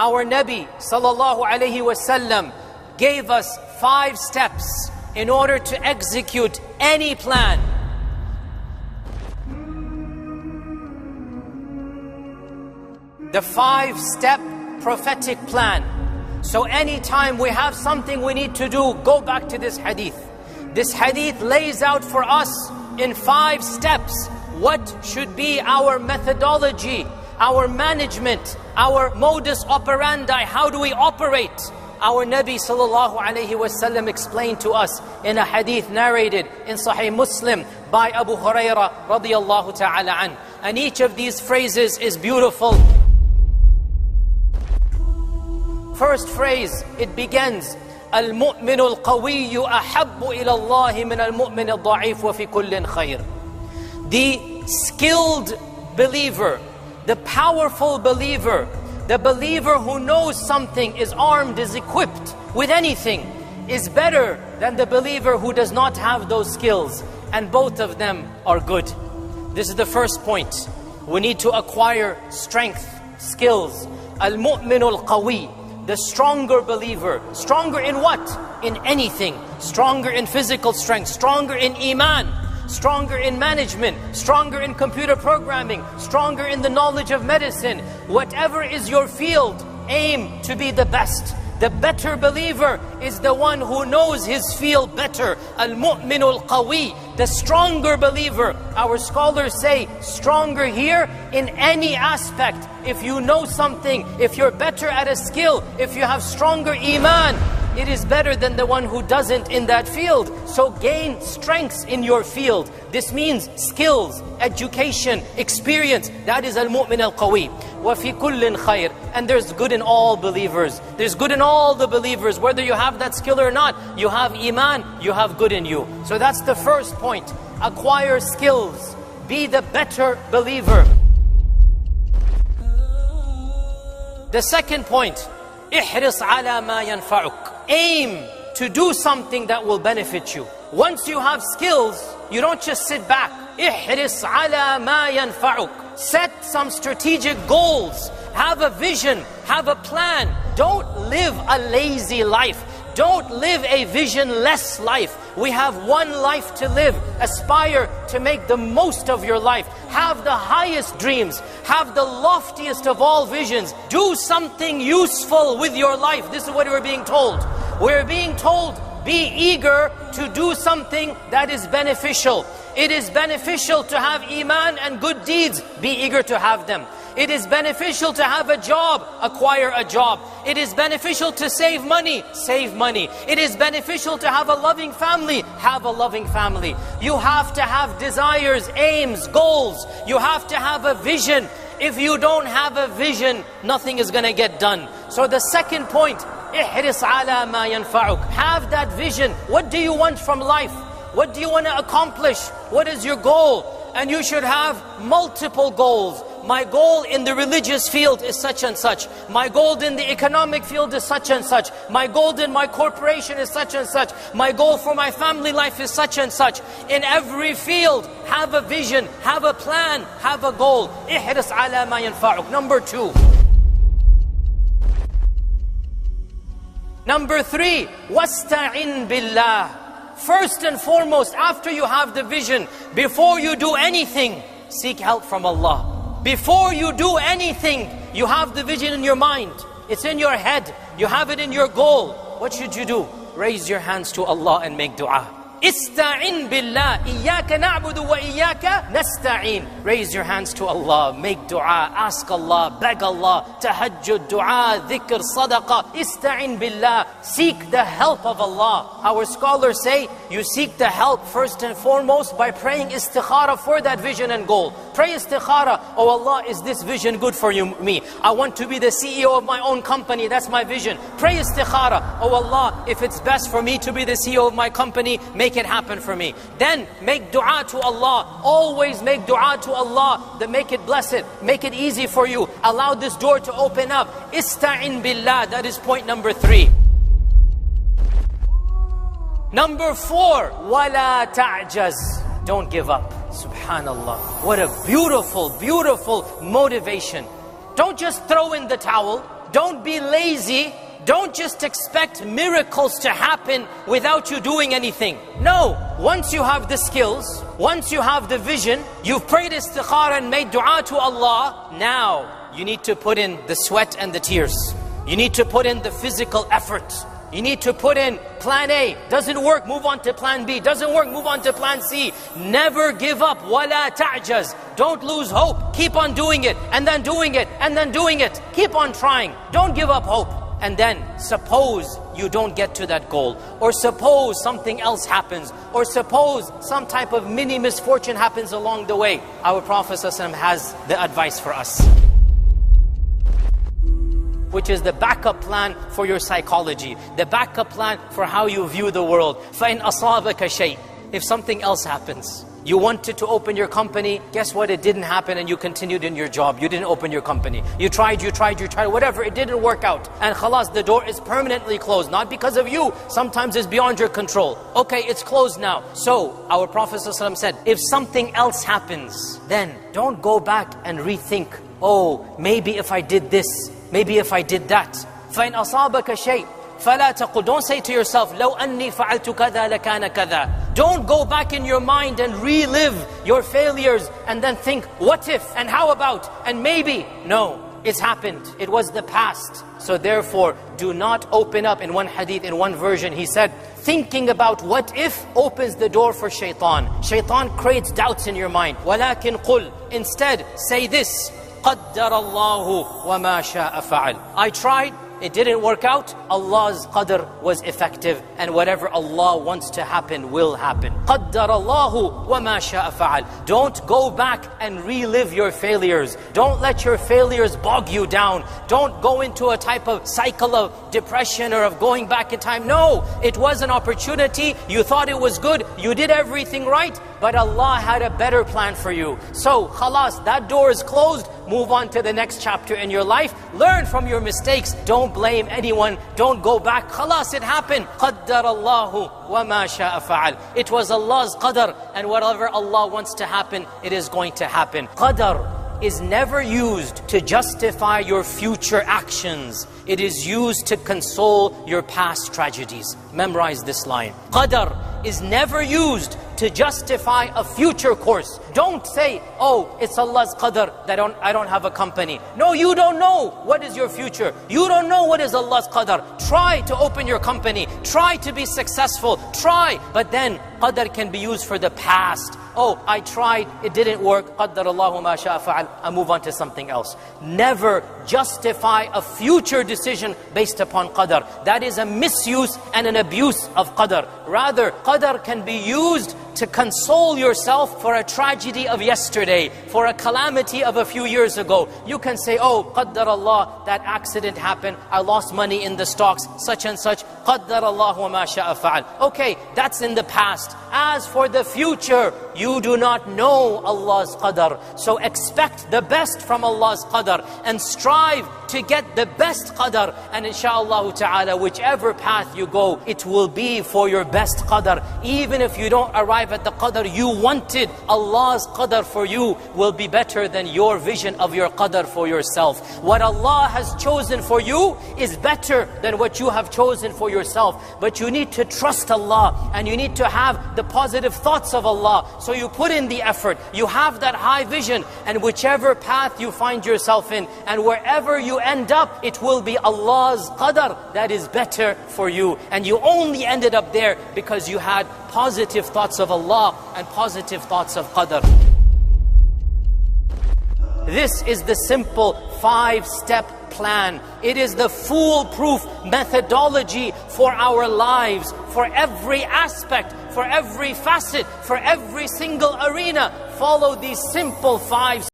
Our Nabi sallallahu alayhi wasallam gave us 5 steps in order to execute any plan. The 5-step prophetic plan. So anytime we have something we need to do, go back to this hadith. This hadith lays out for us in 5 steps what should be our methodology, our management, our modus operandi. How do we operate? Our Nabi sallallahu alayhi wasallam explained to us in a hadith narrated in Sahih Muslim by Abu Hurairah radiyallahu ta'ala an. And each of these phrases is beautiful. First phrase, it begins, المؤمن القوي أحب إلى الله من المؤمن الضعيف وفي كل خير. The skilled believer, the powerful believer, the believer who knows something, is armed, is equipped with anything, is better than the believer who does not have those skills. And both of them are good. This is the first point. We need to acquire strength, skills. المؤمن القوي, the stronger believer. Stronger in what? In anything. Stronger in physical strength, stronger in iman, stronger in management, stronger in computer programming, stronger in the knowledge of medicine. Whatever is your field, aim to be the best. The better believer is the one who knows his field better. Al-mu'minu al-qawi, the stronger believer. Our scholars say stronger here in any aspect. If you know something, if you're better at a skill, if you have stronger iman, it is better than the one who doesn't in that field. So gain strengths in your field. This means skills, education, experience. That is al-mu'min al-qawi. وَفِي كُلٍّ خَيْرٍ. And there's good in all believers. There's good in all the believers. Whether you have that skill or not, you have iman, you have good in you. So that's the first point. Acquire skills. Be the better believer. The second point, احرص على ما ينفعك. Aim to do something that will benefit you. Once you have skills, you don't just sit back. احرص على ما ينفعك. Set some strategic goals. Have a vision. Have a plan. Don't live a lazy life. Don't live a visionless life. We have one life to live. Aspire to make the most of your life. Have the highest dreams. Have the loftiest of all visions. Do something useful with your life. This is what we're being told. We're being told, be eager to do something that is beneficial. It is beneficial to have iman and good deeds. Be eager to have them. It is beneficial to have a job. Acquire a job. It is beneficial to save money. Save money. It is beneficial to have a loving family. Have a loving family. You have to have desires, aims, goals. You have to have a vision. If you don't have a vision, nothing is going to get done. So the second point, احرص على ما ينفعك. Have that vision. What do you want from life? What do you want to accomplish? What is your goal? And you should have multiple goals. My goal in the religious field is such and such. My goal in the economic field is such and such. My goal in my corporation is such and such. My goal for my family life is such and such. In every field, have a vision, have a plan, have a goal. احرص على ما ينفعك. Number 2. Number 3, واستعن بالله. First and foremost, after you have the vision, before you do anything, seek help from Allah. Before you do anything, you have the vision in your mind. It's in your head. You have it in your goal. What should you do? Raise your hands to Allah and make dua. Ista'in billah. Iyaka na'budu wa iyaka nasta'in. Raise your hands to Allah. Make dua. Ask Allah. Beg Allah. Tahajjud, dua, dhikr, sadaqah. Ista'in billah. Seek the help of Allah. Our scholars say, you seek the help first and foremost by praying istikhara for that vision and goal. Pray istikhara. Oh Allah, is this vision good for you, me? I want to be the CEO of my own company. That's my vision. Pray istikhara. Oh Allah, if it's best for me to be the CEO of my company, make it happen for me. Then make dua to Allah. Always make dua to Allah. Then make it blessed. Make it easy for you. Allow this door to open up. Ista'in billah. That is point number 3. Number 4. Wala ta'jaz. Don't give up. Subhanallah. What a beautiful, beautiful motivation. Don't just throw in the towel. Don't be lazy. Don't just expect miracles to happen without you doing anything. No, once you have the skills, once you have the vision, you've prayed istikhara and made dua to Allah, now you need to put in the sweat and the tears. You need to put in the physical effort. You need to put in plan A. Doesn't work, move on to plan B. Doesn't work, move on to plan C. Never give up. وَلَا تَعْجَزْ. Don't lose hope. Keep on doing it, and then doing it, and then doing it. Keep on trying. Don't give up hope. And then suppose you don't get to that goal, or suppose something else happens, or suppose some type of mini misfortune happens along the way. Our Prophet ﷺ has the advice for us, which is the backup plan for your psychology, the backup plan for how you view the world. فَإِنْ أَصَابَكَ شَيْءٍ. If something else happens, you wanted to open your company, guess what? It didn't happen, and you continued in your job. You didn't open your company. You tried, whatever, it didn't work out. And khalas, the door is permanently closed, not because of you. Sometimes it's beyond your control. Okay, it's closed now. So, our Prophet ﷺ said, if something else happens, then don't go back and rethink, oh, maybe if I did this, maybe if I did that. فَإِنْ أَصَابَكَ شَيْءٍ فَلَا تَقُلْ. Don't say to yourself, لَوْ أَنِّي فَعَلْتُ كَذَا لَكَانَ كَذَا. Don't go back in your mind and relive your failures and then think, what if, and how about, and maybe. No, it's happened. It was the past. So therefore, do not open up. In one hadith, in one version, he said, thinking about what if opens the door for shaitan. Shaitan creates doubts in your mind. وَلَكِنْ قُلْ. Instead, say this, قَدَّرَ اللَّهُ وَمَا شَاءَ فَعَلْ. I tried, it didn't work out. Allah's qadr was effective, and whatever Allah wants to happen will happen. قَدَّرَ اللَّهُ وَمَا شَاءَ فَعَلْ. Don't go back and relive your failures. Don't let your failures bog you down. Don't go into a type of cycle of depression or of going back in time. No, it was an opportunity. You thought it was good. You did everything right, but Allah had a better plan for you. So, khalas, that door is closed. Move on to the next chapter in your life. Learn from your mistakes. Don't blame anyone. Don't go back. Khalas, it happened. قَدَّرَ اللَّهُ وَمَا شَاءَ فَعَلْ. It was Allah's qadr, and whatever Allah wants to happen, it is going to happen. Qadr is never used to justify your future actions. It is used to console your past tragedies. Memorize this line. Qadr is never used to justify a future course. Don't say, oh, it's Allah's qadr that I don't have a company. No, you don't know what is your future. You don't know what is Allah's qadr. Try to open your company. Try to be successful. Try. But then qadr can be used for the past. Oh, I tried, it didn't work. قَدَّرَ اللَّهُ مَا شَاءَ فَعَلْ. I move on to something else. Never justify a future decision based upon qadr. That is a misuse and an abuse of qadr. Rather, qadr can be used to console yourself for a tragedy of yesterday, for a calamity of a few years ago. You can say, oh, قَدَّرَ اللَّهُ, that accident happened, I lost money in the stocks, such and such. قَدَّرَ اللَّهُ مَا شَاءَ فَعَلْ. Okay, that's in the past. As for the future, you do not know Allah's qadr. So expect the best from Allah's qadr and strive to get the best qadr. And inshaAllah ta'ala, whichever path you go, it will be for your best qadr. Even if you don't arrive at the qadr you wanted, Allah's qadr for you will be better than your vision of your qadr for yourself. What Allah has chosen for you is better than what you have chosen for yourself. But you need to trust Allah, and you need to have the positive thoughts of Allah. So you put in the effort, you have that high vision, and whichever path you find yourself in, and wherever you end up, it will be Allah's qadr that is better for you. And you only ended up there because you had positive thoughts of Allah and positive thoughts of qadr. This is the simple 5-step plan. It is the foolproof methodology for our lives, for every aspect, for every facet, for every single arena. Follow these simple 5